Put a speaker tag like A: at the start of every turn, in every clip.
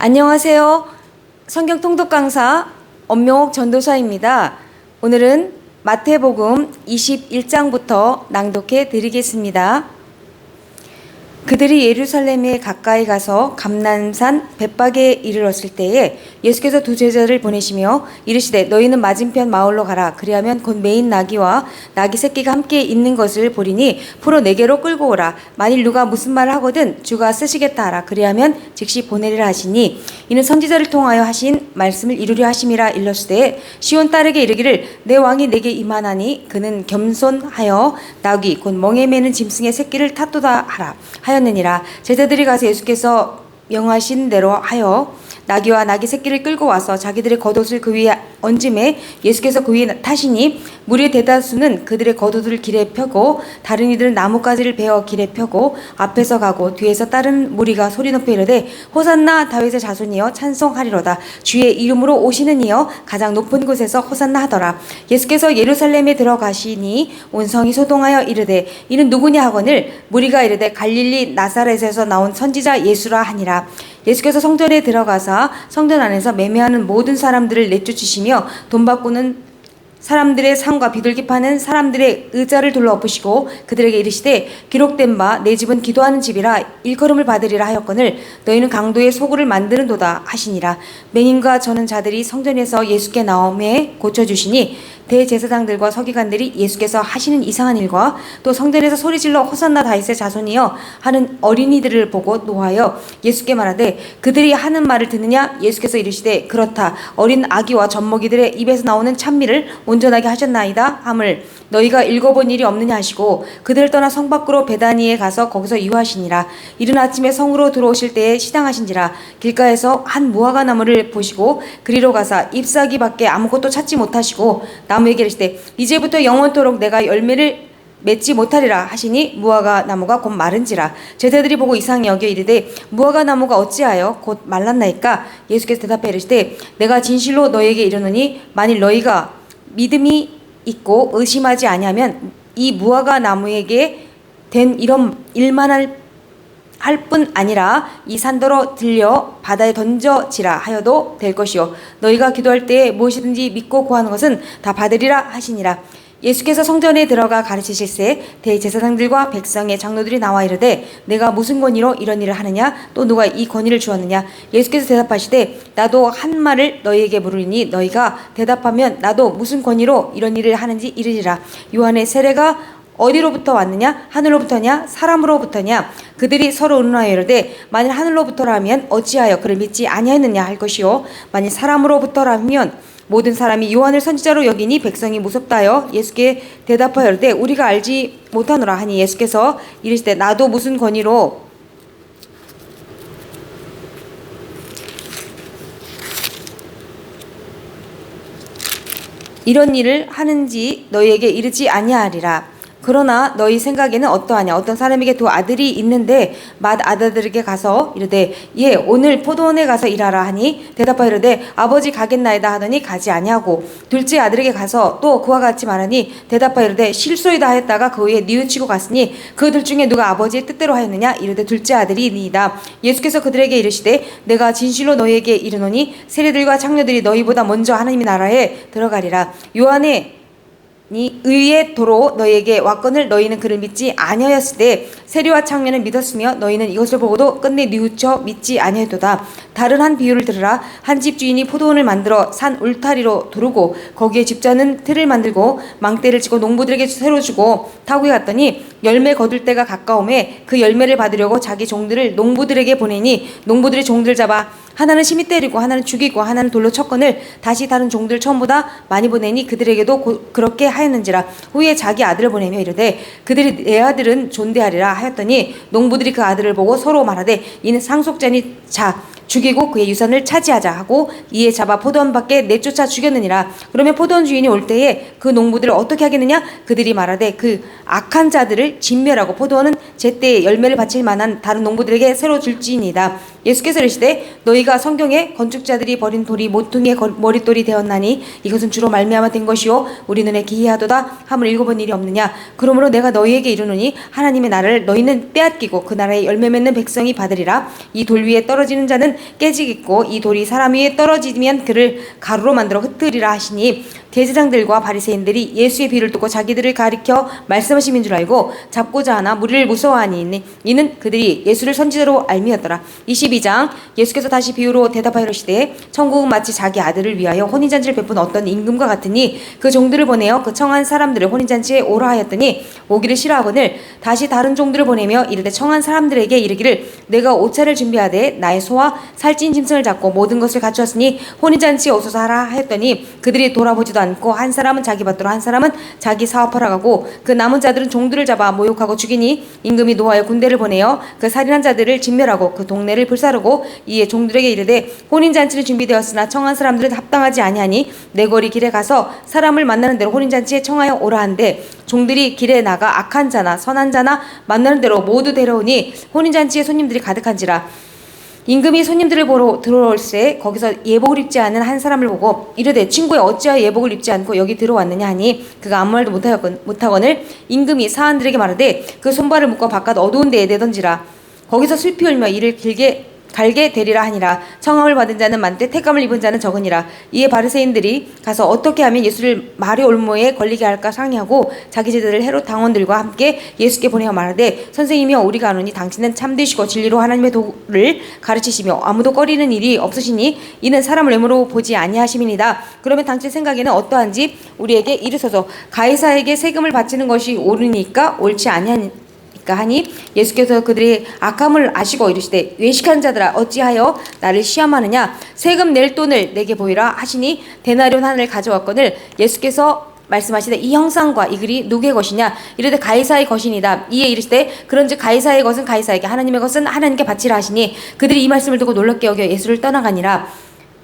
A: 안녕하세요. 성경 통독 강사 엄명옥 전도사입니다. 오늘은 마태복음 21장부터 낭독해 드리겠습니다. 그들이 예루살렘에 가까이 가서 감난산 벳박에 이르렀을 때에 예수께서 두 제자를 보내시며 이르시되 너희는 맞은편 마을로 가라. 그리하면 곧 매인 나귀와 나귀 새끼가 함께 있는 것을 보리니 풀어 내게로 끌고 오라. 만일 누가 무슨 말을 하거든 주가 쓰시겠다 하라. 그리하면 즉시 보내리라 하시니 이는 선지자를 통하여 하신 말씀을 이루려 하심이라. 일렀으되 시온 딸에게 이르기를 내 왕이 내게 임하나니 그는 겸손하여 나귀 곧 멍에 매는 짐승의 새끼를 탔도다 하라 하였느니라. 제자들이 가서 예수께서 명하신 대로 하여 나귀와 나귀 새끼를 끌고 와서 자기들의 겉옷을 그 위에 얹음에 예수께서 그 위에 타시니 무리의 대다수는 그들의 겉옷을 길에 펴고 다른 이들은 나뭇가지를 베어 길에 펴고 앞에서 가고 뒤에서 다른 무리가 소리 높여 이르되 호산나 다윗의 자손이여 찬송하리로다. 주의 이름으로 오시는 이여 가장 높은 곳에서 호산나 하더라. 예수께서 예루살렘에 들어가시니 온 성이 소동하여 이르되 이는 누구냐 하거늘 무리가 이르되 갈릴리 나사렛에서 나온 선지자 예수라 하니라. 예수께서 성전에 들어가사 성전 안에서 매매하는 모든 사람들을 내쫓으시며 돈 바꾸는 사람들의 상과 비둘기 파는 사람들의 의자를 둘러 엎으시고 그들에게 이르시되 기록된 바 내 집은 기도하는 집이라 일컬음을 받으리라 하였거늘 너희는 강도의 소굴을 만드는도다 하시니라. 맹인과 저는 자들이 성전에서 예수께 나오매 고쳐주시니 대제사장들과 서기관들이 예수께서 하시는 이상한 일과 또 성전에서 소리질러 호산나 다윗의 자손이여 하는 어린이들을 보고 노하여 예수께 말하되 그들이 하는 말을 듣느냐. 예수께서 이르시되 그렇다. 어린 아기와 젖먹이들의 입에서 나오는 찬미를 온전하게 하셨나이다 함을 너희가 읽어본 일이 없느냐 하시고 그들을 떠나 성 밖으로 베다니에 가서 거기서 유하시니라. 이른 아침에 성으로 들어오실 때에 시당하신지라. 길가에서 한 무화과 나무를 보시고 그리로 가사 잎사귀밖에 아무것도 찾지 못하시고 나무에게 이르시되 이제부터 영원토록 내가 열매를 맺지 못하리라 하시니 무화과 나무가 곧 마른지라. 제자들이 보고 이상히 여겨 이르되 무화과 나무가 어찌하여 곧 말랐나이까. 예수께서 대답해 이르시되 내가 진실로 너희에게 이르노니 만일 너희가 믿음이 있고 의심하지 아니하면 이 무화과 나무에게 된 이런 일만 할 뿐 아니라 이 산더러 들려 바다에 던져지라 하여도 될 것이요 너희가 기도할 때에 무엇이든지 믿고 구하는 것은 다 받으리라 하시니라. 예수께서 성전에 들어가 가르치실새 대제사장들과 백성의 장로들이 나와 이르되 내가 무슨 권위로 이런 일을 하느냐. 또 누가 이 권위를 주었느냐. 예수께서 대답하시되 나도 한 말을 너희에게 물으니 너희가 대답하면 나도 무슨 권위로 이런 일을 하는지 이르리라. 요한의 세례가 어디로부터 왔느냐. 하늘로부터냐 사람으로부터냐. 그들이 서로 의논하여 이르되 만일 하늘로부터라면 어찌하여 그를 믿지 아니하였느냐 할 것이요 만일 사람으로부터라면 모든 사람이 요한을 선지자로 여기니 백성이 무섭다여 예수께 대답하여 이르되 우리가 알지 못하노라 하니 예수께서 이르시되 나도 무슨 권위로 이런 일을 하는지 너희에게 이르지 아니하리라. 그러나 너희 생각에는 어떠하냐. 어떤 사람에게 두 아들이 있는데 맏아들에게 가서 이르되 예 오늘 포도원에 가서 일하라 하니 대답하여 이르되 아버지 가겠나이다 하더니 가지 아니하고 둘째 아들에게 가서 또 그와 같이 말하니 대답하여 이르되 실소이다 하였다가 그 후에 뉘우치고 갔으니 그들 중에 누가 아버지의 뜻대로 하였느냐. 이르되 둘째 아들이니이다. 예수께서 그들에게 이르시되 내가 진실로 너희에게 이르노니 세리들과 창녀들이 너희보다 먼저 하나님의 나라에 들어가리라. 요한의 의의 도로 너희에게 왔거늘 너희는 그를 믿지 아니하였으되 세리와 창녀는 믿었으며 너희는 이것을 보고도 끝내 뉘우쳐 믿지 아니하였도다. 다른 한 비유를 들으라. 한 집 주인이 포도원을 만들어 산 울타리로 두르고 거기에 집자는 틀을 만들고 망대를 치고 농부들에게 새로 주고 타국에 갔더니 열매 거둘 때가 가까움에 그 열매를 받으려고 자기 종들을 농부들에게 보내니 농부들이 종들 잡아 하나는 심히 때리고 하나는 죽이고 하나는 돌로 쳤거늘 다시 다른 종들 처음보다 많이 보내니 그들에게도 그렇게 하였는지라. 후에 자기 아들을 보내며 이르되 그들이 내 아들은 존대하리라 하였더니 농부들이 그 아들을 보고 서로 말하되 이는 상속자니 자 죽이고 그의 유산을 차지하자 하고 이에 잡아 포도원 밖에 내쫓아 죽였느니라. 그러면 포도원 주인이 올 때에 그 농부들을 어떻게 하겠느냐. 그들이 말하되 그 악한 자들을 진멸하고 포도원은 제때에 열매를 바칠 만한 다른 농부들에게 새로 줄지니이다. 예수께서 이르시되 너희가 성경에 건축자들이 버린 돌이 모퉁이의 머릿돌이 되었나니 이것은 주로 말미암아 된 것이요 우리 눈에 기이하도다 함을 읽어본 일이 없느냐. 그러므로 내가 너희에게 이르노니 하나님의 나라를 너희는 빼앗기고 그 나라에 열매 맺는 백성이 받으리라. 이 돌 위에 떨어지는 자는 깨지겠고 이 돌이 사람 위에 떨어지면 그를 가루로 만들어 흩으리라 하시니 대제사장들과 바리새인들이 예수의 비를 듣고 자기들을 가리켜 말씀하심인 줄 알고 잡고자 하나 무리를 무서워하니 이는 그들이 예수를 선지자로 알미었더라. 22장 예수께서 다시 비유로 대답하여 이르시되 천국은 마치 자기 아들을 위하여 혼인잔치를 베푼 어떤 임금과 같으니 그 종들을 보내어 그 청한 사람들을 혼인잔치에 오라 하였더니 오기를 싫어하거늘 다시 다른 종들을 보내며 이르되 청한 사람들에게 이르기를 내가 옷차를 준비하되 나의 소와 살찐 짐승을 잡고 모든 것을 갖추었으니 혼인잔치에 오소서 하라 하였더니 그들이 돌아보지도 않고 한 사람은 자기 밭으로 한 사람은 자기 사업하러 가고 그 남은 자들은 종들을 잡아 모욕하고 죽이니 임금이 노하여 군대를 보내어 그 살인한 자들을 진멸하고 그 동네를 불사르고 이에 종들에게 이르되 혼인잔치는 준비되었으나 청한 사람들은 합당하지 아니하니 내 거리 길에 가서 사람을 만나는 대로 혼인잔치에 청하여 오라 한데 종들이 길에 나가 악한 자나 선한 자나 만나는 대로 모두 데려오니 혼인잔치에 손님들이 가득한지라. 임금이 손님들을 보러 들어올새 거기서 예복을 입지 않은 한 사람을 보고 이르되 친구야 어찌하여 예복을 입지 않고 여기 들어왔느냐 하니 그가 아무 말도 못하거늘 임금이 사한들에게 말하되 그 손발을 묶어 바깥 어두운 데에 내던지라. 거기서 슬피 울며 이를 갈게 되리라 하니라. 청함을 받은 자는 많되 택감을 입은 자는 적으니라. 이에 바리새인들이 가서 어떻게 하면 예수를 말의 올무에 걸리게 할까 상의하고 자기 제자들 헤롯 당원들과 함께 예수께 보내어 말하되 선생님이여 우리가 아노니 당신은 참되시고 진리로 하나님의 도를 가르치시며 아무도 꺼리는 일이 없으시니 이는 사람을 외모로 보지 아니하심이니이다. 그러면 당신 생각에는 어떠한지 우리에게 이르소서. 가이사에게 세금을 바치는 것이 옳으니까 옳지 아니하니 하니 예수께서 그들의 악함을 아시고 이르시되 외식한 자들아 어찌하여 나를 시험하느냐 세금 낼 돈을 내게 보이라 하시니 데나리온 하나를 가져왔거늘 예수께서 말씀하시되 이 형상과 이 글이 누구의 것이냐 이르되 가이사의 것이니이다. 이에 이르시되 그런즉 가이사의 것은 가이사에게 하나님의 것은 하나님께 바치라 하시니 그들이 이 말씀을 듣고 놀랍게 여겨 예수를 떠나가니라.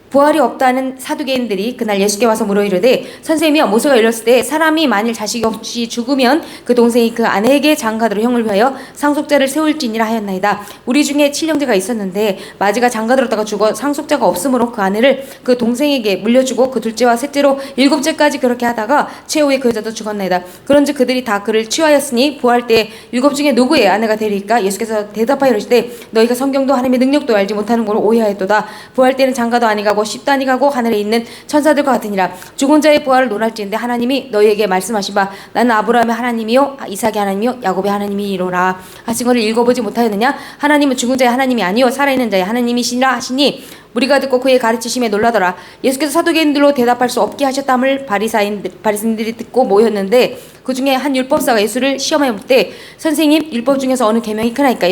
A: 부활이 없다는 사두개인들이 그날 예수께 와서 물어 이르되 선생님이여 모세가 일렀을 때 사람이 만일 자식이 없이 죽으면 그 동생이 그 아내에게 장가들어 형을 위하여 상속자를 세울지니라 하였나이다. 우리 중에 칠형제가 있었는데 마지가 장가들었다가 죽어 상속자가 없으므로 그 아내를 그 동생에게 물려주고 그 둘째와 셋째로 일곱째까지 그렇게 하다가 최후에 그 여자도 죽었나이다. 그런즉 그들이 다 그를 취하였으니 부활 때 일곱 중에 누구의 아내가 되리까? 예수께서 대답하여 이르시되 너희가 성경도 하나님의 능력도 알지 못하는 걸로 오해하였도다. 부활 때는 장가도 아니가고 십도 아니가고 하늘에 있는 천사들과 같으니라. 죽은 자의 부활을 논할지인데 하나님이 너희에게 말씀하신 바 나는 아브라함의 하나님이요 이삭의 하나님이요 야곱의 하나님이로라 하신 것을 읽어보지 못하였느냐? 하나님은 죽은 자의 하나님이 아니요 살아있는 자의 하나님이시니라 하시니 우리가 듣고 그의 가르치심에 놀라더라. 예수께서 사두개인들로 대답할 수 없게 하셨다함을 바리새인들이 듣고 모였는데 그 중에 한 율법사가 예수를 시험해 볼 때 선생님 율법 중에서 어느 계명이 크나이까?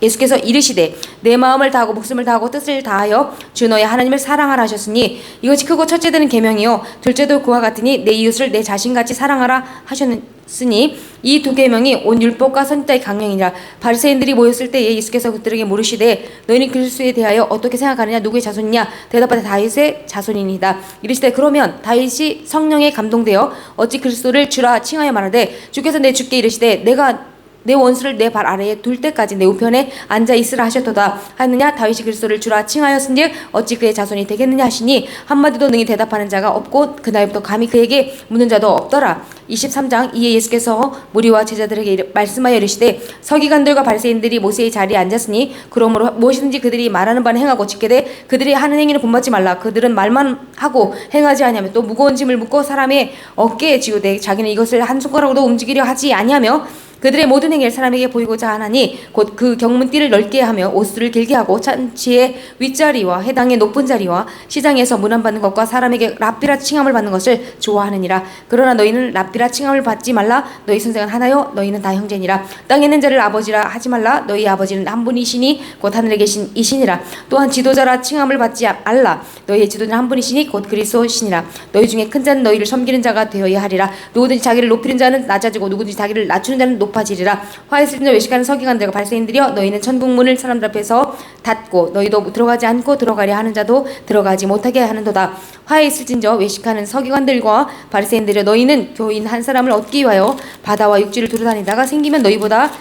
A: 예수께서 이르시되 내 마음을 다하고 목숨을 다하고 뜻을 다하여 주 너의 하나님을 사랑하라 하셨으니 이것이 크고 첫째 되는 계명이요 둘째도 그와 같으니 내 이웃을 내 자신같이 사랑하라 하셨으니 이 두 계명이 온 율법과 선지자의 강령이라. 바리새인들이 모였을 때에 예수께서 그들에게 물으시되 너희는 그리스도에 대하여 어떻게 생각하느냐? 누구의 자손이냐? 대답하되 다윗의 자손이니이다. 이르시되 그러면 다윗이 성령에 감동되어 어찌 그리스도를 주라 칭하여 말하되 주께서 내 주께 이르시되 내가 내 원수를 내 발 아래에 둘 때까지 내 우편에 앉아 있으라 하셨도다 하느냐? 다윗이 그리스도를 주라 칭하였은즉 어찌 그의 자손이 되겠느냐 하시니 한마디도 능히 대답하는 자가 없고 그날부터 감히 그에게 묻는 자도 없더라. 23장 이에 예수께서 무리와 제자들에게 말씀하여 이르시되 서기관들과 바리새인들이 모세의 자리에 앉았으니 그러므로 무엇이든지 그들이 말하는 바는 행하고 지키되 그들이 하는 행위는 본받지 말라. 그들은 말만 하고 행하지 아니하며 또 무거운 짐을 묶고 사람의 어깨에 지우되 자기는 이것을 한 손가락으로 움직이려 하지 아니하며 그들의 모든 행위를 사람에게 보이고자 하나니 곧 그 경문띠를 넓게 하며 옷수를 길게 하고 잔치의 윗자리와 해당의 높은 자리와 시장에서 문안받는 것과 사람에게 랍비라 칭함을 받는 것을 좋아하느니라. 그러나 너희는 랍비라 칭함을 받지 말라. 너희 선생은 하나요 너희는 다 형제니라. 땅에 있는 자를 아버지라 하지 말라. 너희 아버지는 한 분이시니 곧 하늘에 계신 이시니라. 또한 지도자라 칭함을 받지 말라. 너희의 지도자는 한 분이시니 곧 그리스도시니라. 너희 중에 큰 자는 너희를 섬기는 자가 되어야 하리라. 누구든지 자기를 높이는 자는 낮아지고 누구든지 자기를 낮추는 자는 높아지리라. 화했을 때 외식하는 서기관들과 바리새인들이여 너희는 천국문을 사람들 앞에서 닫고 너희도 들어가지 않고 들어가려 하는 자도 들어가지 못하게 하는도다. 화해있을진저 외식하는 서기관들과 바리새인들이여 너희는 교인 한 사람을 얻기 위하여 바다와 육지를 두루다니다가 생기면 너희보다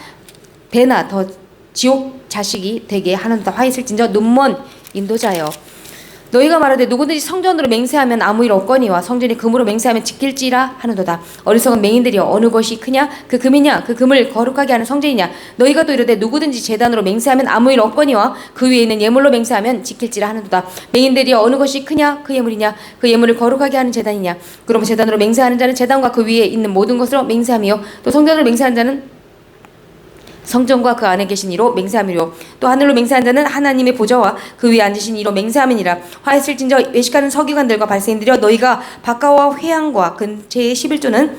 A: 배나 더 지옥 자식이 되게 하는도다. 화해있을진저 눈먼 인도자여. 너희가 말하되 누구든지 성전으로 맹세하면 아무 일 없거니와 성전이 금으로 맹세하면 지킬지라 하는도다. 어리석은 맹인들이여 어느 것이 크냐 그 금이냐 그 금을 거룩하게 하는 성전이냐. 너희가 또 이르되 누구든지 제단으로 맹세하면 아무 일 없거니와 그 위에 있는 예물로 맹세하면 지킬지라 하는도다. 맹인들이여 어느 것이 크냐 그 예물이냐 그 예물을 거룩하게 하는 제단이냐. 그러면 제단으로 맹세하는 자는 제단과 그 위에 있는 모든 것으로 맹세하며 또 성전으로 맹세하는 자는 성전과 그 안에 계신 이로 맹세함이요 또 하늘로 맹세한 자는 하나님의 보좌와 그 위에 앉으신 이로 맹세함이니라. 화했을진저 외식하는 서기관들과 발세인들이여 너희가 박가와 회향과 근체의 11조는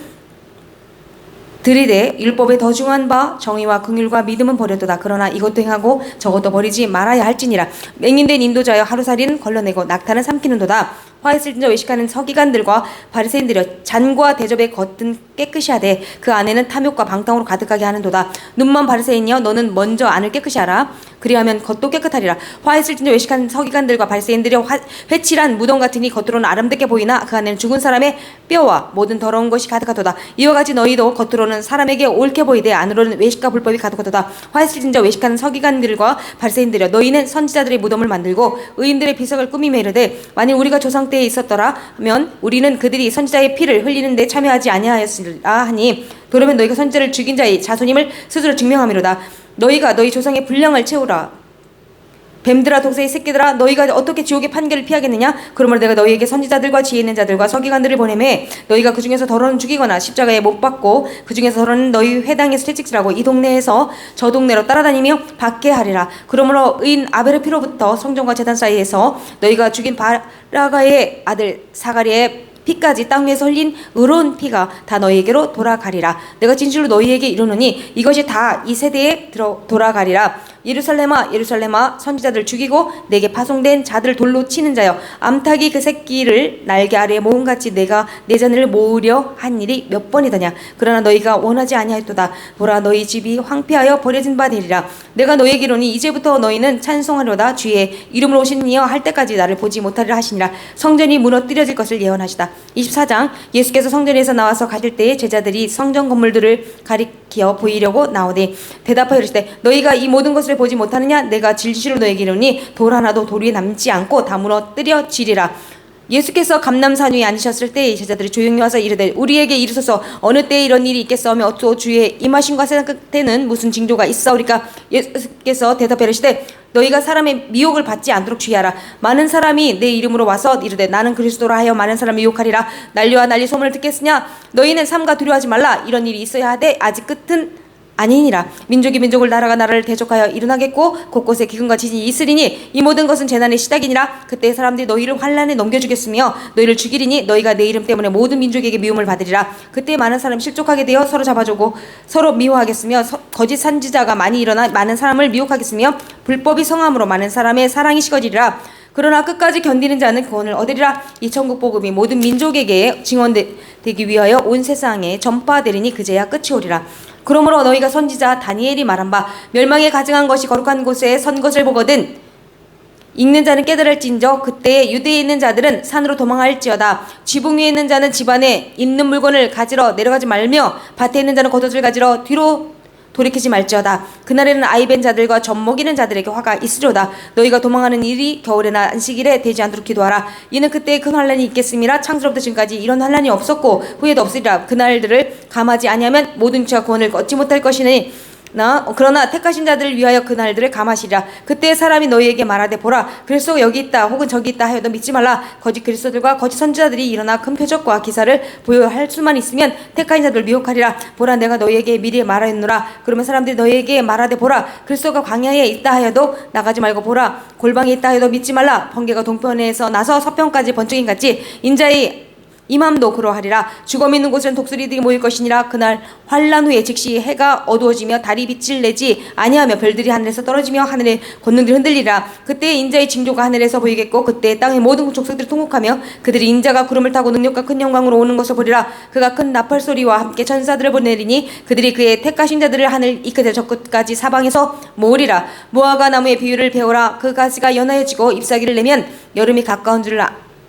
A: 들이되 율법에 더 중한 바 정의와 긍휼과 믿음은 버렸도다. 그러나 이것도 행하고 저것도 버리지 말아야 할지니라. 맹인된 인도자여 하루살이는 걸러내고 낙타는 삼키는도다. 화했을진저 외식하는 서기관들과 바리새인들여 잔과 대접의 겉은 깨끗이 하되 그 안에는 탐욕과 방탕으로 가득하게 하는도다. 눈만 바리새인이여 너는 먼저 안을 깨끗이 하라. 그리하면 겉도 깨끗하리라. 화했을진저 외식하는 서기관들과 바리새인들여 회칠한 무덤 같으니 겉으로는 아름답게 보이나 그 안에는 죽은 사람의 뼈와 모든 더러운 것이 가득하도다. 이와 같이 너희도 겉으로는 사람에게 옳게 보이되 안으로는 외식과 불법이 가득하도다. 화했을진저 외식하는 서기관들과 바리새인들여 너희는 선지자들의 무덤을 만들고 의인들의 비석을 꾸미며 이르되 만일 우리가 조상 때에 있었더라 하면 우리는 그들이 선지자의 피를 흘리는데 참여하지 아니하였으리라 하니 그러면 너희가 선지자를 죽인 자의 자손임을 스스로 증명함이로다. 너희가 너희 조상의 분량을 채우라. 뱀들아 독새의 새끼들아 너희가 어떻게 지옥의 판결을 피하겠느냐. 그러므로 내가 너희에게 선지자들과 지혜 있는 자들과 서기관들을 보내매 너희가 그 중에서 더러는 죽이거나 십자가에 못 박고 그 중에서 더러는 너희 회당에서 채찍질하고 이 동네에서 저 동네로 따라다니며 받게 하리라. 그러므로 의인 아벨의 피로부터 성전과 제단 사이에서 너희가 죽인 바라가의 아들 사가리의 피까지 땅 위에서 흘린 의로운 피가 다 너희에게로 돌아가리라. 내가 진실로 너희에게 이르노니 이것이 다 이 세대에 돌아가리라. 예루살렘아 예루살렘아 선지자들 죽이고 내게 파송된 자들 돌로 치는 자여 암탉이 그 새끼를 날개 아래에 모음같이 내가 내 자녀를 모으려 한 일이 몇 번이더냐. 그러나 너희가 원하지 아니하였도다. 보라 너희 집이 황폐하여 버려진 바 되리라. 내가 너희에게 이르노니 이제부터 너희는 찬송하려다 주의 이름으로 오신 이여 할 때까지 나를 보지 못하리라 하시니라. 성전이 무너뜨려질 것을 예언하시다. 24장 예수께서 성전에서 나와서 가실 때에 제자들이 성전 건물들을 가리켜 보이려고 나오되 대답하여 이르시되 너희가 이 모든 것을 보지 못하느냐. 내가 진실로 너희에게 이르노니 돌 하나도 돌 위에 남지 않고 다 무너뜨려지리라. 예수께서 감람산 위에 앉으셨을 때 제자들이 조용히 와서 이르되 우리에게 이르소서 어느 때에 이런 일이 있겠사오며 어찌 주의 임하심과 세상 끝에는 무슨 징조가 있사오리까. 예수께서 대답하여 이르시되 너희가 사람의 미혹을 받지 않도록 주의하라. 많은 사람이 내 이름으로 와서 이르되 나는 그리스도라 하여 많은 사람을 유혹하리라. 난리와 난리 소문을 듣겠으냐. 너희는 삼가 두려워하지 말라. 이런 일이 있어야 하되 아직 끝은 아니니라. 민족이 민족을 나라가 나라를 대적하여 일어나겠고 곳곳에 기근과 지진이 있으리니 이 모든 것은 재난의 시작이니라. 그때 사람들이 너희를 환난에 넘겨주겠으며 너희를 죽이리니 너희가 내 이름 때문에 모든 민족에게 미움을 받으리라. 그때 많은 사람이 실족하게 되어 서로 잡아주고 서로 미워하겠으며 거짓 선지자가 많이 일어나 많은 사람을 미혹하겠으며 불법이 성함으로 많은 사람의 사랑이 식어지리라. 그러나 끝까지 견디는 자는 구원을 얻으리라. 이 천국 복음이 모든 민족에게 증언되기 위하여 온 세상에 전파되리니 그제야 끝이 오리라. 그러므로 너희가 선지자 다니엘이 말한 바 멸망에 가증한 것이 거룩한 곳에 선 것을 보거든 읽는 자는 깨달을진저 그때에 유대에 있는 자들은 산으로 도망할지어다. 지붕 위에 있는 자는 집안에 있는 물건을 가지러 내려가지 말며 밭에 있는 자는 겉옷을 가지러 뒤로 돌이키지 말지어다. 그날에는 아이벤 자들과 젖 먹이는 자들에게 화가 있으리로다. 너희가 도망하는 일이 겨울에나 안식일에 되지 않도록 기도하라. 이는 그때에 큰 환란이 있겠음이라. 창세로부터 지금까지 이런 환란이 없었고 후에도 없으리라. 그날들을 감하지 아니하면 모든 죄와 구원을 얻지 못할 것이니 그러나 택하신 자들을 위하여 그날들을 감하시리라. 그때 사람이 너희에게 말하되 보라 그리스도가 여기 있다 혹은 저기 있다 하여도 믿지 말라. 거짓 그리스도들과 거짓 선지자들이 일어나 큰 표적과 기사를 보여할 수만 있으면 택하신 자들을 미혹하리라. 보라 내가 너희에게 미리 말하였노라. 그러면 사람들이 너희에게 말하되 보라 그리스도가 광야에 있다 하여도 나가지 말고 보라 골방에 있다 하여도 믿지 말라. 번개가 동편에서 나서 서편까지 번쩍임 같이 인자의 임함도 그러하리라. 죽음 있는 곳은 독수리들이 모일 것이니라. 그날 환란 후에 즉시 해가 어두워지며 달이 빛을 내지 아니하며 별들이 하늘에서 떨어지며 하늘의 권능들이 흔들리라. 그때 인자의 징조가 하늘에서 보이겠고 그때 땅의 모든 족속들이 통곡하며 그들이 인자가 구름을 타고 능력과 큰 영광으로 오는 것을 보리라. 그가 큰 나팔 소리와 함께 천사들을 보내리니 그들이 그의 택하신 자들을 하늘 이 끝에 저 끝까지 사방에서 모으리라. 무화과 나무의 비유를 배우라. 그 가지가 연하여지고 잎사귀를 내면 여름이 가까운 줄을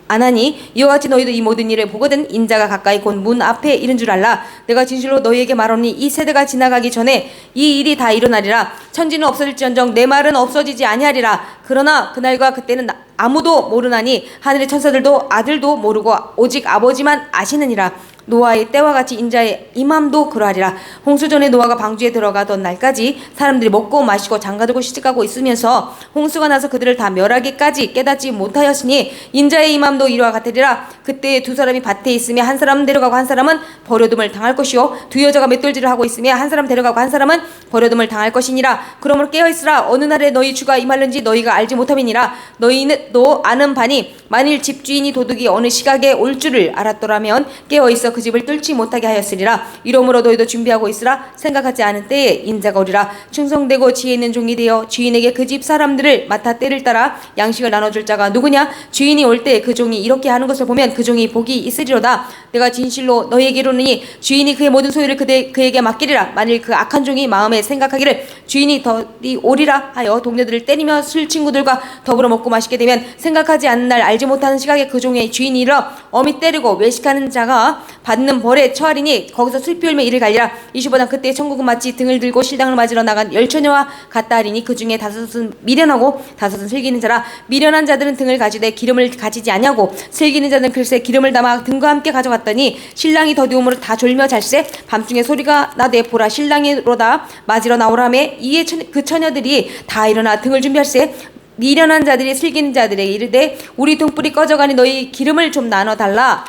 A: 안하니 이와 같이 너희도 이 모든 일을 보거든 인자가 가까이 곧 문 앞에 이른 줄 알라. 내가 진실로 너희에게 말하노니 이 세대가 지나가기 전에 이 일이 다 일어나리라. 천지는 없어질지언정 내 말은 없어지지 아니하리라. 그러나 그날과 그때는 아무도 모르나니 하늘의 천사들도 아들도 모르고 오직 아버지만 아시느니라. 노아의 때와 같이 인자의 임함도 그러하리라. 홍수전에 노아가 방주에 들어가던 날까지 사람들이 먹고 마시고 장가들고 시집가고 있으면서 홍수가 나서 그들을 다 멸하기까지 깨닫지 못하였으니 인자의 임함도 이와 같으리라. 그때 두 사람이 밭에 있으며 한 사람은 데려가고 한 사람은 버려둠을 당할 것이요 두 여자가 맷돌질을 하고 있으며 한 사람 데려가고 한 사람은 버려둠을 당할 것이니라. 그러므로 깨어있으라. 어느 날에 너희 주가 임할는지 너희가 알지 못함이니라. 너희는 또 아는 바니 만일 집주인이 도둑이 어느 시각에 올 줄을 알았더라면 깨어있어 그 집을 뚫지 못하게 하였으리라. 이러므로 너희도 준비하고 있으라. 생각하지 않은 때에 인자가 오리라. 충성되고 지혜 있는 종이 되어 주인에게 그 집 사람들을 맡아 때를 따라 양식을 나눠줄 자가 누구냐? 주인이 올 때 그 종이 이렇게 하는 것을 보면 그 종이 복이 있으리로다. 내가 진실로 너희에게 이르노니 주인이 그의 모든 소유를 그에게 맡기리라. 만일 그 악한 종이 마음에 생각하기를 주인이 더디 오리라 하여 동료들을 때리며 술 친구들과 더불어 먹고 마시게 되면 생각하지 않는 날 알지 못하는 시각에 그 종의 주인이 일어 엄히 때리고 외식하는 자가 받는 벌에 처하리니 거기서 슬피 울며 이를 갈리라. 25장 그때 천국은 마치 등을 들고 실당을 맞으러 나간 열처녀와 같다 하리니 그 중에 다섯은 미련하고 다섯은 슬기는 자라. 미련한 자들은 등을 가지되 기름을 가지지 아니하고 슬기는 자들은 글쎄 기름을 담아 등과 함께 가져갔더니 신랑이 더디움으로 다 졸며 잘세. 밤중에 소리가 나되 보라 신랑이로다 맞으러 나오라매. 이에 그 처녀들이 다 일어나 등을 준비할세. 미련한 자들이 슬기는 자들에게 이르되 우리 등불이 꺼져가니 너희 기름을 좀 나눠달라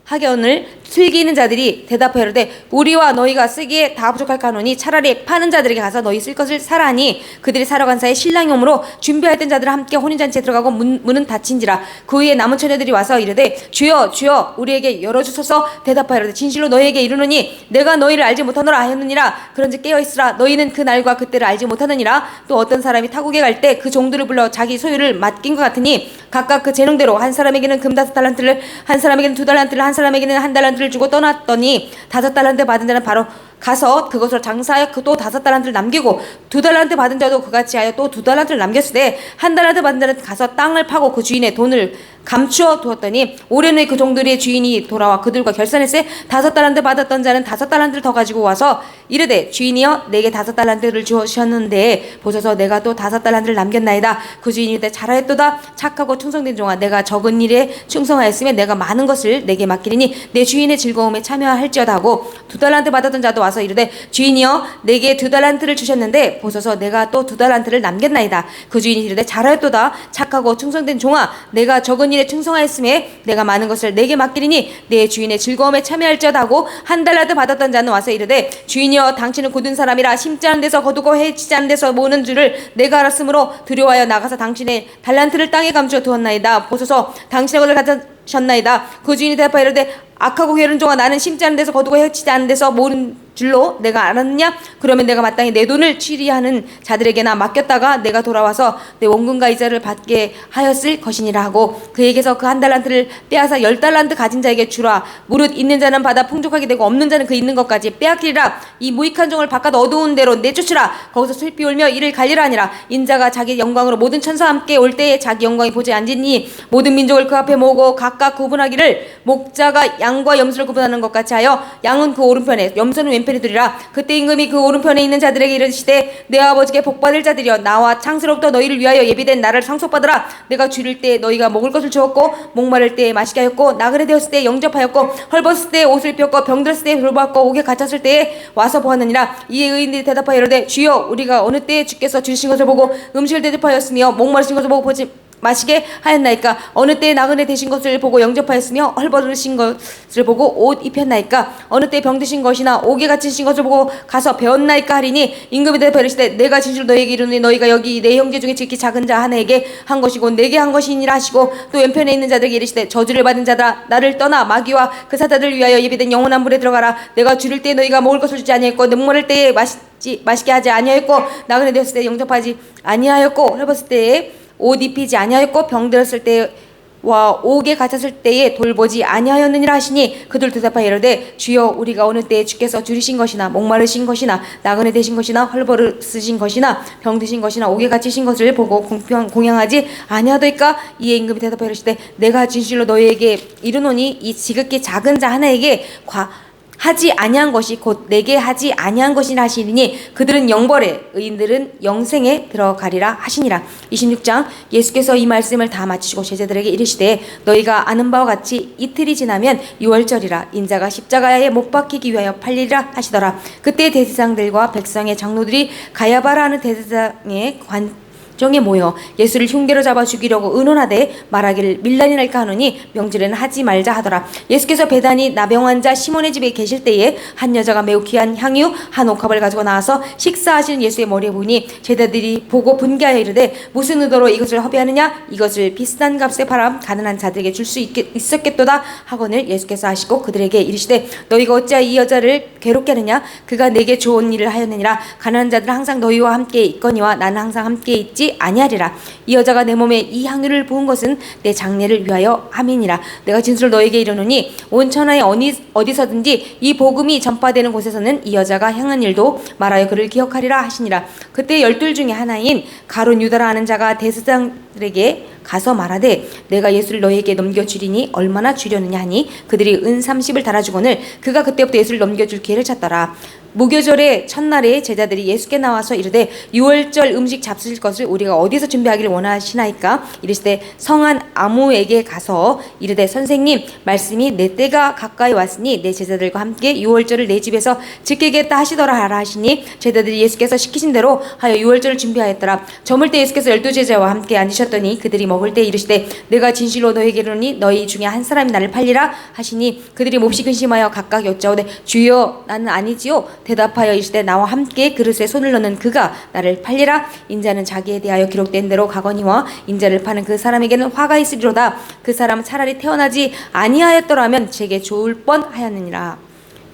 A: 하거늘 슬기는 자들이 대답하여되 우리와 너희가 쓰기에 다 부족할까노니 차라리 파는 자들에게 가서 너희 쓸 것을 사라니 그들이 사러 간 사이 신랑이 오므로 준비하였던 자들은 함께 혼인잔치에 들어가고 문은 닫힌지라. 그 후에 남은 처녀들이 와서 이르되 주여 주여 우리에게 열어주소서. 대답하여되 진실로 너희에게 이르노니 내가 너희를 알지 못하노라 하였느니라. 그런즉 깨어있으라. 너희는 그 날과 그때를 알지 못하느니라. 또 어떤 사람이 타국에 갈 때 그 종들을 불러 자기 소유를 맡긴 것 같으니 각각 그 재능대로 한 사람에게는 금 5달란트를 한 사람에게는 2달란트를 한 사람에게는 1달란트를 주고 떠났더니 5달란트 받은 자는 바로 가서 그것으로 장사하여 또 5달란트를 남기고 2달란트 받은 자도 그같이 하여 또 2달란트를 남겼으되 1달란트 받은 자는 가서 땅을 파고 그 주인의 돈을 감추어 두었더니 오래내 그 종들의 주인이 돌아와 그들과 결산했으되 5달란트 받았던 자는 5달란트를 더 가지고 와서 이르되 주인이여 내게 5달란트를 주셨는데 보소서 내가 또 5달란트를 남겼나이다. 그 주인이 이르되 잘하였도다 착하고 충성된 종아 내가 적은 일에 충성하였으면 내가 많은 것을 내게 맡기리니 내 주인의 즐거움에 참여할지어다 하고 2달란트 받았던 자도 와서 이르되 주인이여 내게 2달란트를 주셨는데 보소서 내가 또 2달란트를 남겼나이다. 그 주인이 이르되 잘하였도다 착하고 충성된 종아 내가 적은 일에 충성하였음에 내가 많은 것을 내게 맡기리니 내 주인의 즐거움에 참여할지어다 하고 1달란트 받았던 자는 와서 이르되 주인이여 당신은 굳은 사람이라 심지 않은 데서 거두고 해치지 않은 데서 모으는 줄을 내가 알았으므로 두려워하여 나가서 당신의 달란트를 땅에 감추어 두었나이다. 보소서 당신의 것을 가졌나이다. 그 주인이 대답하여 이르되 악하고 게으른 종아 나는 심지 않은 데서 거두고 해치지 않은 데서 모으는 줄로 내가 알았느냐? 그러면 내가 마땅히 내 돈을 취리하는 자들에게나 맡겼다가 내가 돌아와서 내 원금과 이자를 받게 하였을 것이니라 하고 그에게서 그 1달란트를 빼앗아 10달란트 가진 자에게 주라. 무릇 있는 자는 받아 풍족하게 되고 없는 자는 그 있는 것까지 빼앗기리라. 이 무익한 종을 바깥 어두운 데로 내쫓으라. 거기서 슬피 울며 이를 갈리라 하니라. 인자가 자기 영광으로 모든 천사와 함께 올 때에 자기 영광이 보지 앉으니 모든 민족을 그 앞에 모으고 각각 구분하기를 목자가 양과 염소를 구분하는 것 같이 하여 양은 그 오른편에 염소는 왼편에 두리라. 그때 임금이 그 오른편에 있는 자들에게 이르시되 내 아버지께 복받을 자들이여 나와 창세로부터 너희를 위하여 예비된 나를 상속받으라. 내가 줄일 때 너희가 먹을 것을 주었고 목마를 때 마시게 하였고 나그네 되었을 때 영접하였고 헐벗을 때 옷을 입혔고 병들었을 때 돌보았고 옥에 갇혔을 때에 와서 보았느니라. 이에 의인들이 대답하여 이르되 주여 우리가 어느 때에 주께서 주신 것을 보고 음식을 대접하였으며 목마르신 것을 보고 보지 마시게 하였나이까? 어느 때에 나그네 되신 것을 보고 영접하였으며 헐벗으신 것을 보고 옷 입혔나이까? 어느 때에 병드신 것이나 옥에 갇히신 것을 보고 가서 배웠나이까 하리니 임금이 대답하여 이르시되 내가 진실로 너희에게 이르노니 너희가 여기 내 형제 중에 지극히 작은 자 하나에게 한 것이고 내게 한 것이니라 하시고 또 왼편에 있는 자들에게 이르시되 저주를 받은 자들아 나를 떠나 마귀와 그 사자들을 위하여 예비된 영원한 물에 들어가라. 내가 줄일 때 너희가 먹을 것을 주지 아니하였고 목마를 때에 마시게 하지 아니하였고 나그네 되었을 때 영접하지 아니하였고 헐벗을 때에 옷 입히지 아니하였고 병들었을 때 와 옥에 갇혔을 때에 돌보지 아니하였느니라 하시니 그들 대답하여 이르되 주여 우리가 어느 때에 주께서 줄이신 것이나 목마르신 것이나 나그네 되신 것이나 헐버릇으신 것이나 병드신 것이나 옥에 갇히신 것을 보고 공양하지 아니하더이까. 이에 임금이 대답하여 이르시되 내가 진실로 너희에게 이르노니 이 지극히 작은 자 하나에게 하지 아니한 것이 곧 내게 하지 아니한 것이라 하시니 그들은 영벌에 의인들은 영생에 들어가리라 하시니라. 26장. 예수께서 이 말씀을 다 마치시고 제자들에게 이르시되 너희가 아는 바와 같이 이틀이 지나면 유월절이라 인자가 십자가에 못 박히기 위하여 팔리리라 하시더라. 그때 대제사장들과 백성의 장로들이 가야바라 하는 대제사장의 정에 모여 예수를 흉계로 잡아 죽이려고 의논하되 말하기를 밀란이랄까 하노니 명절에는 하지 말자 하더라. 예수께서 베다니 나병 환자 시몬의 집에 계실 때에 한 여자가 매우 귀한 향유 한 옥합을 가지고 나와서 식사하시는 예수의 머리에 보니 제자들이 보고 분개하여 이르되 무슨 의도로 이것을 허비하느냐 이것을 비싼 값에 팔아 가난한 자들에게 줄 수 있었겠도다 하거늘 예수께서 하시고 그들에게 이르시되 너희가 어찌하여 이 여자를 괴롭게 하느냐 그가 내게 좋은 일을 하였느니라. 가난한 자들은 항상 너희와 함께 있거니와 나는 항상 함께 있지 아니하리라. 이 여자가 내 몸에 이 향유를 부은 것은 내 장례를 위하여 함이니라. 내가 진술을 너에게 이르노니 온 천하에 어디서든지 이 복음이 전파되는 곳에서는 이 여자가 향한 일도 말하여 그를 기억하리라 하시니라. 그때 12 중에 하나인 가룟 유다라 하는 자가 대제사장들에게 가서 말하되 내가 예수를 너희에게 넘겨주리니 얼마나 주려느냐 하니 그들이 은 30을 달아주거늘 그가 그때부터 예수를 넘겨줄 기회를 찾더라. 무교절의 첫날에 제자들이 예수께 나와서 이르되 유월절 음식 잡수실 것을 우리가 어디서 준비하기를 원하시나이까. 이르시되 성한 아무에게 가서 이르되 선생님 말씀이 내 때가 가까이 왔으니 내 제자들과 함께 유월절을 내 집에서 지키겠다 하시더라 하라 하시니 제자들이 예수께서 시키신 대로 하여 유월절을 준비하였더라. 저물 때 예수께서 12 제자와 함께 앉으셨더니 그들이 먹을 때 이르시되 내가 진실로 너희에게 이르노니 너희 중에 한 사람이 나를 팔리라 하시니 그들이 몹시 근심하여 각각 여짜오되 주여 나는 아니지요. 대답하여 이르시되 나와 함께 그릇에 손을 넣는 그가 나를 팔리라. 인자는 자기에 대하여 기록된 대로 가거니와 인자를 파는 그 사람에게는 화가 있으리로다. 그 사람은 차라리 태어나지 아니하였더라면 제게 좋을 뻔하였느니라.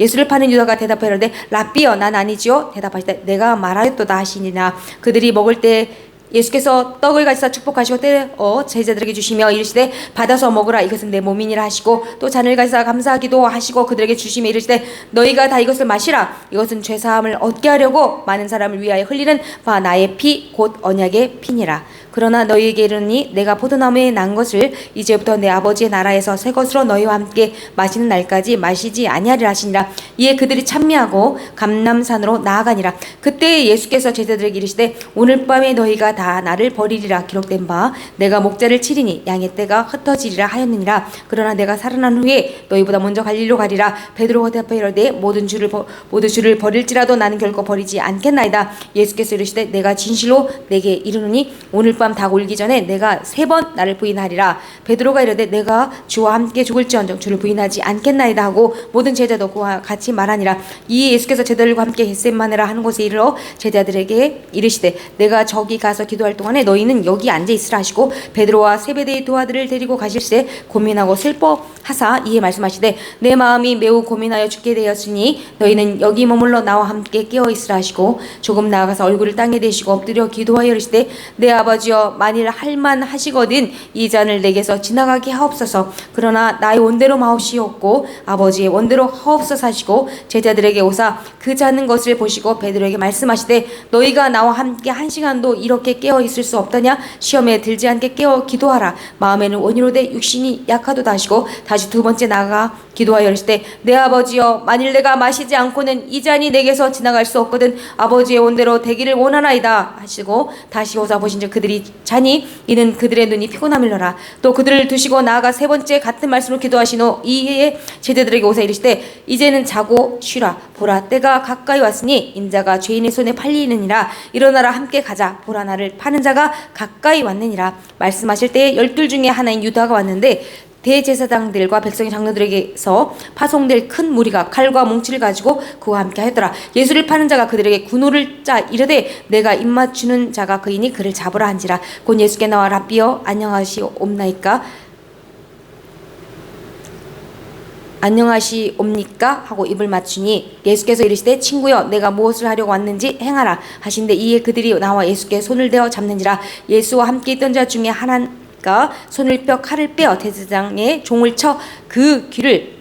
A: 예수를 파는 유다가 대답하여 이르되 랍비여 난 아니지요. 대답하시되 내가 말하였도다 하시니라. 그들이 먹을 때 예수께서 떡을 가지사 축복하시고 떼어 제자들에게 주시며 이르시되 받아서 먹으라 이것은 내 몸이니라 하시고 또 잔을 가지사 감사하기도 하시고 그들에게 주시며 이르시되 너희가 다 이것을 마시라 이것은 죄사함을 얻게 하려고 많은 사람을 위하여 흘리는 바 나의 피 곧 언약의 피니라. 그러나 너희에게 이르니 내가 포도나무에 난 것을 이제부터 내 아버지의 나라에서 새 것으로 너희와 함께 마시는 날까지 마시지 아니하리라 하시니라. 이에 그들이 찬미하고 감람산으로 나아가니라. 그때 예수께서 제자들에게 이르시되 오늘 밤에 너희가 다 나를 버리리라 기록된 바 내가 목자를 치리니 양의 떼가 흩어지리라 하였느니라. 그러나 내가 살아난 후에 너희보다 먼저 갈릴리로 가리라. 베드로가 대답하여 이르되 모두 주를 버릴지라도 나는 결코 버리지 않겠나이다. 예수께서 이르시되 내가 진실로 내게 이르노니 오늘 밤 닭 울기 전에 내가 3번 나를 부인하리라. 베드로가 이르되 내가 주와 함께 죽을지언정 주를 부인하지 않겠나이다 하고 모든 제자도 그와 같이 말하니라. 이에 예수께서 제자들과 함께 겟세마네라 하는 곳에 이르러 제자들에게 이르시되 내가 저기 가서 기도할 동안에 너희는 여기 앉아 있으라 하시고 베드로와 세베대의 두 아들을 데리고 가실새 고민하고 슬퍼하사 이에 말씀하시되 내 마음이 매우 고민하여 죽게 되었으니 너희는 여기 머물러 나와 함께 깨어 있으라 하시고 조금 나아가서 얼굴을 땅에 대시고 엎드려 기도하여 이르시되 내 아버지여 만일 할만하시거든 이 잔을 내게서 지나가게 하옵소서. 그러나 나의 원대로 마옵시옵고 아버지의 원대로 하옵소서 하시고 제자들에게 오사 그 자는 것을 보시고 베드로에게 말씀하시되 너희가 나와 함께 1시간도 이렇게 깨어 있을 수 없더냐. 시험에 들지 않게 깨어 기도하라. 마음에는 원이로되 육신이 약하도다 하시고 다시 2번째 나아가 기도하여 이르시되 내 아버지여 만일 내가 마시지 않고는 이 잔이 내게서 지나갈 수 없거든 아버지의 원대로 되기를 원하나이다 하시고 다시 오사 보신즉 그들이 자니 이는 그들의 눈이 피곤함일러라. 또 그들을 두시고 나아가 3번째 같은 말씀으로 기도하신 후 이에 제자들에게 오사 이르시되 이제는 자고 쉬라. 보라 때가 가까이 왔으니 인자가 죄인의 손에 팔리느니라. 일어나라 함께 가자. 보라 나를 파는 자가 가까이 왔느니라. 말씀하실 때에 12 중에 하나인 유다가 왔는데 대제사장들과 백성의 장로들에게서 파송될 큰 무리가 칼과 뭉치를 가지고 그와 함께 하였더라. 예수를 파는 자가 그들에게 군호를 짜 이르되 내가 입맞추는 자가 그이니 그를 잡으라 한지라. 곧 예수께 나와 랍비여 안녕하시옵나이까 안녕하시옵니까 하고 입을 맞추니 예수께서 이르시되 친구여 내가 무엇을 하려고 왔는지 행하라 하신데 이에 그들이 나와 예수께 손을 대어 잡는지라. 예수와 함께 있던 자 중에 하나가 하니까 손을 펴 칼을 빼어 대제사장의 종을 쳐 그 귀를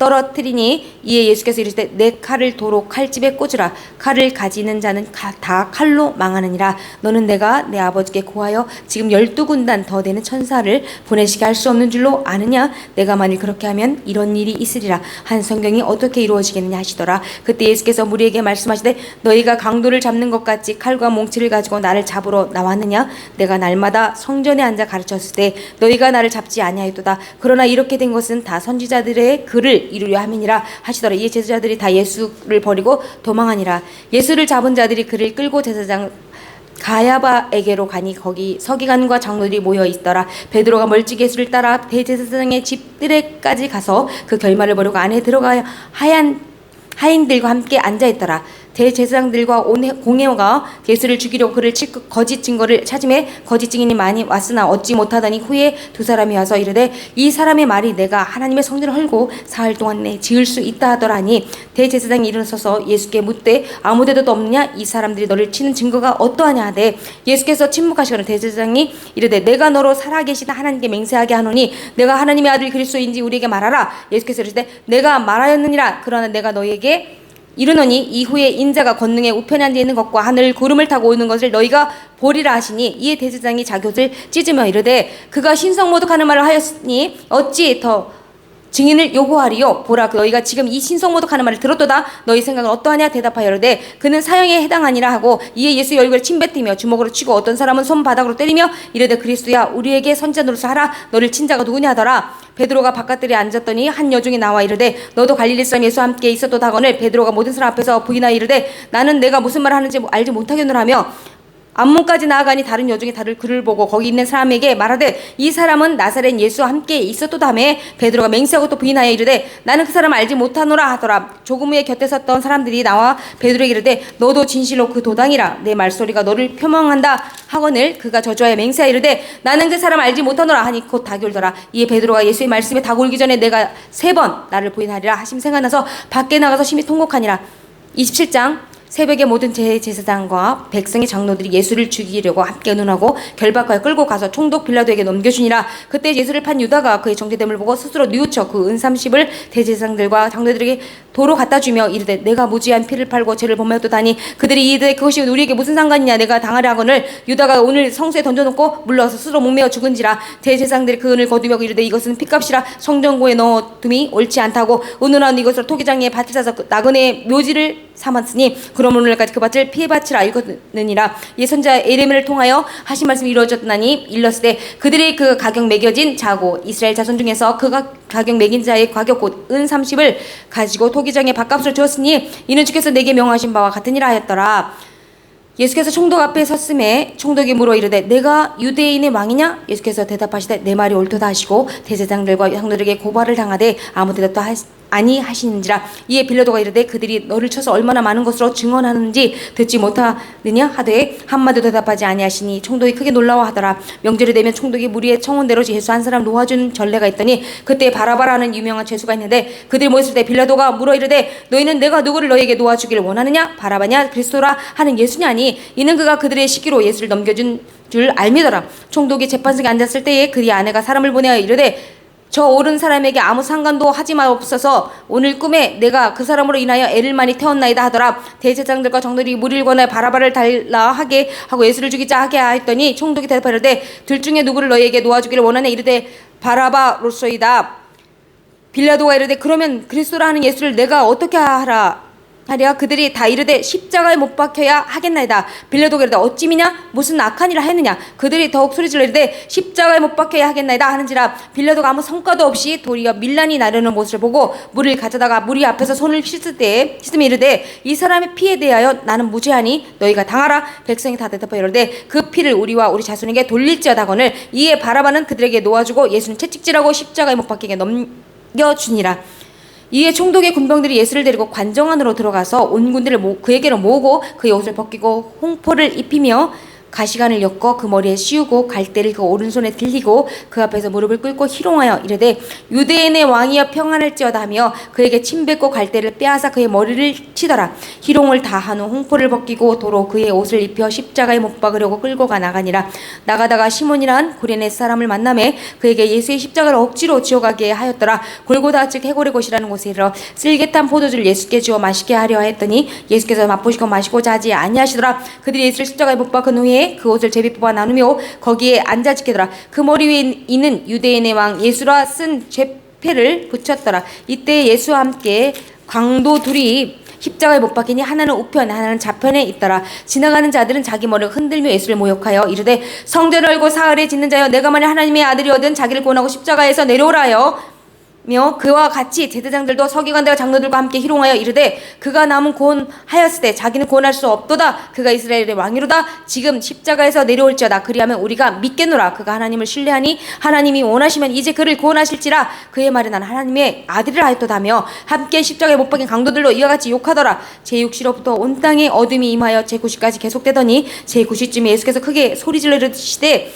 A: 떨어뜨리니 이에 예수께서 이르시되 내 칼을 도로 칼집에 꽂으라. 칼을 가지는 자는 다 칼로 망하느니라. 너는 내가 내 아버지께 고하여 지금 12군단 더 되는 천사를 보내시게 할 수 없는 줄로 아느냐? 내가 만일 그렇게 하면 이런 일이 있으리라 한 성경이 어떻게 이루어지겠느냐 하시더라. 그때 예수께서 무리에게 말씀하시되 너희가 강도를 잡는 것 같이 칼과 몽치를 가지고 나를 잡으러 나왔느냐? 내가 날마다 성전에 앉아 가르쳤을 때 너희가 나를 잡지 아니하였도다. 그러나 이렇게 된 것은 다 선지자들의 글을 이루려 함이니라 하시더라. 이에 제자들이 다 예수를 버리고 도망하니라. 예수를 잡은 자들이 그를 끌고 제사장 가야바에게로 가니 거기 서기관과 장로들이 모여 있더라. 베드로가 멀찍이 예수를 따라 대제사장의 집 뜰에까지 가서 그 결말을 보려고 안에 들어가 하인들과 함께 앉아 있더라. 대제사장들과 공회가 예수를 죽이려고 그를 칠 거짓 증거를 찾음에 거짓 증인이 많이 왔으나 얻지 못하더니 후에 두 사람이 와서 이르되 이 사람의 말이 내가 하나님의 성전을 헐고 사흘 동안 내 지을 수 있다 하더라니 대제사장이 일어서서 예수께 묻되 아무데도 없느냐? 이 사람들이 너를 치는 증거가 어떠하냐 하되 예수께서 침묵하시거늘 대제사장이 이르되 내가 너로 살아계신 하나님께 맹세하게 하노니 내가 하나님의 아들 그리스도인지 우리에게 말하라. 예수께서 이르시되 내가 말하였느니라. 그러나 내가 너희에게 이르노니 이후에 인자가 권능의 우편에 앉아 있는 것과 하늘 구름을 타고 오는 것을 너희가 보리라 하시니 이에 대제사장이 자기 옷을 찢으며 이르되 그가 신성모독하는 말을 하였으니 어찌 더 증인을 요구하리요? 보라 너희가 지금 이 신성모독하는 말을 들었도다. 너희 생각은 어떠하냐? 대답하여 이르되 그는 사형에 해당하니라 하고 이에 예수의 얼굴에 침뱉으며 주먹으로 치고 어떤 사람은 손바닥으로 때리며 이르되 그리스도야 우리에게 선지자 노릇을 하라. 너를 친 자가 누구냐 하더라. 베드로가 바깥들에 앉았더니 한 여종이 나와 이르되 너도 갈릴리 사람 예수와 함께 있었도다 하거늘 베드로가 모든 사람 앞에서 부인하여 이르되 나는 내가 무슨 말을 하는지 알지 못하겠노라 하며 앞문까지 나아가니 다른 여종이 다른 그를 보고 거기 있는 사람에게 말하되 이 사람은 나사렛 예수와 함께 있었도다매 베드로가 맹세하고 또 부인하여 이르되 나는 그 사람을 알지 못하노라 하더라. 조금 후에 곁에 섰던 사람들이 나와 베드로에게 이르되 너도 진실로 그 도당이라 내 말소리가 너를 표명한다 하거늘 그가 저주하여 맹세하여 이르되 나는 그 사람을 알지 못하노라 하니 곧 닭이 울더라. 이에 베드로가 예수의 말씀에 닭 울기 전에 내가 3번 나를 부인하리라 하심 생각나서 밖에 나가서 심히 통곡하니라. 27장 새벽에 모든 제사장과 백성의 장로들이 예수를 죽이려고 함께 의논하고 결박하여 끌고 가서 총독 빌라도에게 넘겨주니라. 그때 예수를 판 유다가 그의 정죄됨을 보고 스스로 뉘우쳐 그 은30을 대제사장들과 장로들에게 도로 갖다 주며 이르되 내가 무지한 피를 팔고 죄를 범하였도다니 그들이 이르되 그것이 우리에게 무슨 상관이냐? 내가 당하려 하거늘 유다가 오늘 성소에 던져놓고 물러서 스스로 목매어 죽은지라. 대제사장들이 그 은을 거두며 이르되 이것은 피값이라 성전고에 넣어둠이 옳지 않다고 의논한 이것으로 토기장에 밭을 사서 나그네의 묘지를 삼았으니 그럼 오늘까지 그 밭을 피해 밭이라 이거느니라. 예선자 에레미를 통하여 하신 말씀이 이루어졌나니 일렀을 때 그들의 그 가격 매겨진 자고 이스라엘 자손 중에서 그 가격 매긴 자의 가격 곧 은 30을 가지고 토기장에 밭값을 주었으니 이는 주께서 내게 명하신 바와 같으니라 하였더라. 예수께서 총독 앞에 섰음에 총독이 물어 이르되 내가 유대인의 왕이냐? 예수께서 대답하시되 내 말이 옳도다 하시고 대제사장들과 장로들에게 고발을 당하되 아무 대답도 아니하시는지라. 이에 빌라도가 이르되 그들이 너를 쳐서 얼마나 많은 것으로 증언하는지 듣지 못하느냐 하되 한마디도 대답하지 아니하시니 총독이 크게 놀라워하더라. 명절이 되면 총독이 무리의 청혼대로 예수 한 사람 놓아준 전례가 있더니 그때 바라바라는 유명한 죄수가 있는데 그들이 모였을 때 빌라도가 물어 이르되 너희는 내가 누구를 너희에게 놓아주기를 원하느냐? 바라바냐 그리스도라 하는 예수냐니 이는 그가 그들의 시기로 예수를 넘겨준 줄 알미더라. 총독이 재판석에 앉았을 때에 그의 아내가 사람을 보내어 이르되 저 옳은 사람에게 아무 상관도 하지 마옵소서. 오늘 꿈에 내가 그 사람으로 인하여 애를 많이 태웠나이다 하더라. 대제사장들과 장로들이 무리를 권하여 바라바를 달라 하게 하고 예수를 죽이자 하게 하였더니 총독이 대답하되 둘 중에 누구를 너희에게 놓아주기를 원하냐? 이르되 바라바로소이다. 빌라도가 이르되 그러면 그리스도라 하는 예수를 내가 어떻게 하랴? 그들이 다 이르되 십자가에 못 박혀야 하겠나이다. 빌라도가 이르되 어찌미냐? 무슨 악한 일을 했느냐? 그들이 더욱 소리질러 이르되 십자가에 못 박혀야 하겠나이다 하는지라. 빌라도가 아무 성과도 없이 도리어 밀란이 나르는 모습을 보고 물을 가져다가 무리 앞에서 손을 씻으며 이르되 이 사람의 피에 대하여 나는 무죄하니 너희가 당하라. 백성이 다 대답하여 이르되 그 피를 우리와 우리 자손에게 돌릴지어다 하거늘 이에 바라바는 그들에게 놓아주고 예수는 채찍질하고 십자가에 못 박히게 넘겨주니라. 이에 총독의 군병들이 예수를 데리고 관정 안으로 들어가서 온 군대를 그에게로 모으고 그의 옷을 벗기고 홍포를 입히며 가시관을 엮어 그 머리에 씌우고 갈대를 그 오른손에 들리고 그 앞에서 무릎을 꿇고 희롱하여 이르되 유대인의 왕이여 평안할지어다 하며 그에게 침 뱉고 갈대를 빼앗아 그의 머리를 치더라. 희롱을 다 한 후 홍포를 벗기고 도로 그의 옷을 입혀 십자가에 못 박으려고 끌고 가 나가니라. 나가다가 시몬이란 구레네 사람을 만나매 그에게 예수의 십자가를 억지로 지어가게 하였더라. 골고다 즉 해골의 곳이라는 곳에 이르러 쓸개탄 포도주를 예수께 주어 마시게 하려 했더니 예수께서 맛보시고 마시고자 하지 아니하시더라. 그들이 예수를 십자가에 못 박은 후에 그 옷을 제비 뽑아 나누며 거기에 앉아 지키더라. 그 머리 위에 이는 유대인의 왕 예수라 쓴 죄패를 붙였더라. 이때 예수와 함께 강도 둘이 십자가에 못 박히니 하나는 우편 하나는 좌편에 있더라. 지나가는 자들은 자기 머리를 흔들며 예수를 모욕하여 이르되 성전을 열고 사흘에 짓는 자여 내가 만일 하나님의 아들이거든 자기를 구원하고 십자가에서 내려오라 하여 며 그와 같이 제사장들도 서기관들과 장로들과 함께 희롱하여 이르되 그가 남은 구원하였을 때 자기는 구원할 수 없도다. 그가 이스라엘의 왕이로다. 지금 십자가에서 내려올지어다. 그리하면 우리가 믿겠노라. 그가 하나님을 신뢰하니 하나님이 원하시면 이제 그를 구원하실지라. 그의 말에 난 하나님의 아들이라 하였도다며 함께 십자가에 못 박힌 강도들로 이와 같이 욕하더라. 제6시로부터 온 땅에 어둠이 임하여 제9시까지 계속되더니 제9시쯤에 예수께서 크게 소리질러 이르시되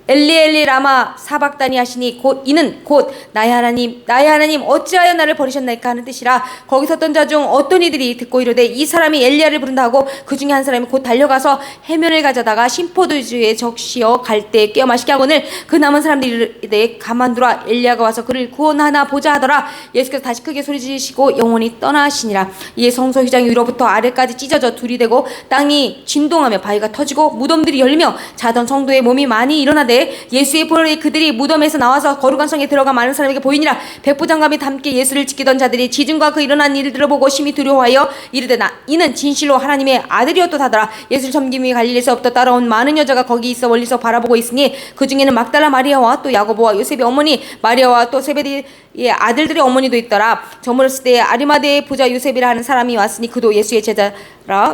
A: 엘리 엘리 라마 사박다니 하시니 곧 이는 곧 나의 하나님 어찌하여 나를 버리셨나이까 하는 뜻이라. 거기 섰던 자 중 어떤 이들이 듣고 이르되 이 사람이 엘리야를 부른다 하고 그 중에 한 사람이 곧 달려가서 해면을 가져다가 신포도주에 적시어 갈대에 깨어 마시게 하거늘 그 남은 사람들이 이르되 가만두라 엘리야가 와서 그를 구원하나 보자 하더라. 예수께서 다시 크게 소리지시고 영원히 떠나시니라. 이에 성소 휘장이 위로부터 아래까지 찢어져 둘이 되고 땅이 진동하며 바위가 터지고 무덤들이 열리며 자던 성도의 몸이 많이 일어나되 예수의 볼에 그들이 무덤에서 나와서 거룩한 성에 들어가 많은 사람에게 보이니라. 백부장감이 함께 예수를 지키던 자들이 지중과 그 일어난 일들을 보고 심히 두려워하여 이르되 이는 진실로 하나님의 아들이었도다더라. 예수를 섬기기 위해 갈릴리에서부터 따라온 많은 여자가 거기 있어 멀리서 바라보고 있으니 그 중에는 막달라 마리아와 또 야고보와 요셉의 어머니 마리아와 또 세베대의 아들들의 어머니도 있더라. 저물었을 때 아리마대의 부자 요셉이라 하는 사람이 왔으니 그도 예수의 제자라.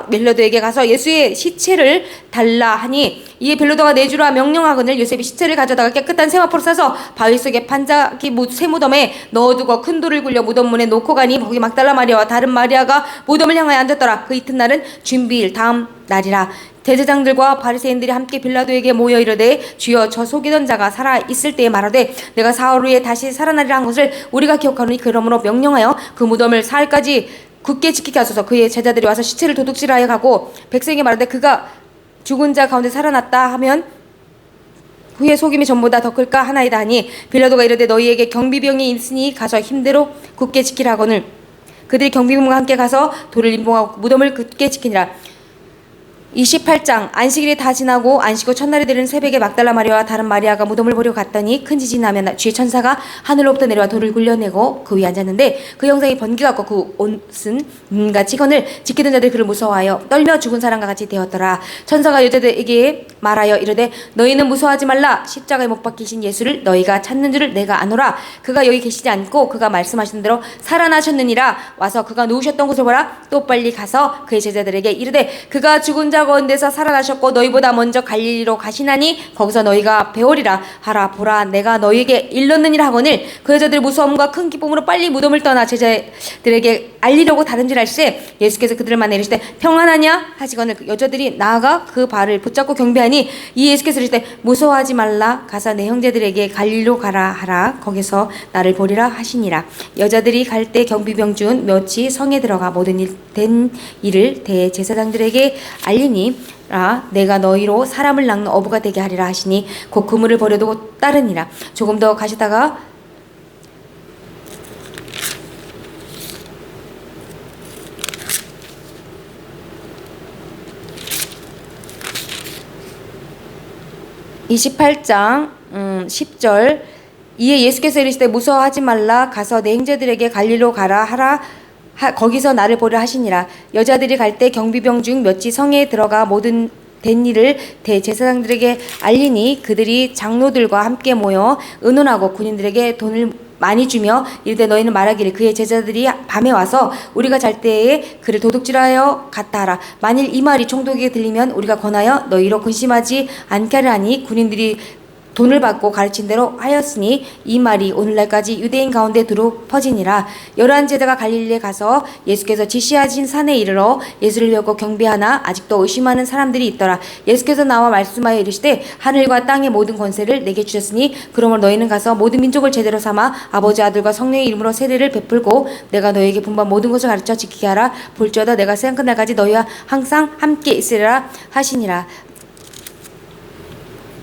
A: 멜로드에게 가서 예수의 시체를 달라 하니 이에 벨로도가 내주라 명령하거늘 요셉이 시체를 가져다가 깨끗한 세마포로 싸서 바위 속에 판자기 쇠무덤에 넣어두고 큰 돌을 굴려 무덤 문에 놓고 가니 거기 막달라 마리아와 다른 마리아가 무덤을 향하여 앉았더라. 그 이튿날은 준비일 다음 날이라. 대제장들과 바리새인들이 함께 빌라도에게 모여 이르되 주여 저 속이던 자가 살아 있을 때에 말하되 내가 사흘 후에 다시 살아나리라 한 것을 우리가 기억하노니 그러므로 명령하여 그 무덤을 사흘까지 굳게 지키게 하소서. 그의 제자들이 와서 시체를 도둑질하여 가고 백성에게 말하되 그가 죽은 자 가운데 살아났다 하면 후에 속임이 전보다 더 클까 하나이다 하니 빌라도가 이르되 너희에게 경비병이 있으니 가서 힘대로 굳게 지키라 하거늘 그들이 경비병과 함께 가서 돌을 임봉하고 무덤을 굳게 지키니라. 28장 안식일이 다 지나고 안식 후 첫날이 되는 새벽에 막달라 마리아와 다른 마리아가 무덤을 보려 갔더니 큰 지진이 나며 주의 천사가 하늘로부터 내려와 돌을 굴려내고 그 위에 앉았는데 그 형상이 번개 같고 그 옷은 같이 건을 지키던 자들이 그를 무서워하여 떨며 죽은 사람과 같이 되었더라. 천사가 여자들에게 말하여 이르되 너희는 무서워하지 말라. 십자가에 못 박히신 예수를 너희가 찾는 줄을 내가 아노라. 그가 여기 계시지 않고 그가 말씀하신 대로 살아나셨느니라. 와서 그가 누우셨던 곳을 보라. 또 빨리 가서 그의 제자들에게 이르되 그가 죽은 자 가운데서 살아나셨고 너희보다 먼저 갈릴리로 가시나니 거기서 너희가 배우리라 하라. 보라 내가 너희에게 일렀느니라 하거늘 그 여자들의 무서움과 큰 기쁨으로 빨리 무덤을 떠나 제자들에게 알리려고 다름질할세 예수께서 그들을 만나 이르시되 평안하냐 하시거늘 그 여자들이 나아가 그 발을 붙잡고 경배하니 이 예수께서 이르시되 무서워하지 말라. 가서 내 형제들에게 갈릴리로 가라 하라. 거기서 나를 보리라 하시니라. 여자들이 갈 때 경비병 중 몇이 성에 들어가 모든 된 일을 대제사장들에게 알리니 내가 너희로 사람을 낚는 어부가 되게 하리라 하시니 곧 그물을 버려두고 따르니라. 조금 더 가시다가 (28장 10절) 이에 예수께서 이르시되 무서워하지 말라. 가서 내 형제들에게 갈릴리로 가라 하라. 거기서 나를 보려 하시니라. 여자들이 갈 때 경비병 중 몇이 성에 들어가 모든 된 일을 대제사장들에게 알리니 그들이 장로들과 함께 모여 의논하고 군인들에게 돈을 많이 주며 이르되 너희는 말하기를 그의 제자들이 밤에 와서 우리가 잘 때에 그를 도둑질하여 갔다 하라. 만일 이 말이 총독에게 들리면 우리가 권하여 너희로 근심하지 않게 하려 하니 군인들이 돈을 받고 가르친 대로 하였으니 이 말이 오늘날까지 유대인 가운데 두루 퍼지니라. 열한 제자가 갈릴리에 가서 예수께서 지시하신 산에 이르러 예수를 배우고 경배하나 아직도 의심하는 사람들이 있더라. 예수께서 나와 말씀하여 이르시되 하늘과 땅의 모든 권세를 내게 주셨으니 그러므로 너희는 가서 모든 민족을 제대로 삼아 아버지 아들과 성령의 이름으로 세례를 베풀고 내가 너희에게 분부한 모든 것을 가르쳐 지키게 하라. 볼지어다 내가 세상 끝날까지 너희와 항상 함께 있으리라 하시니라.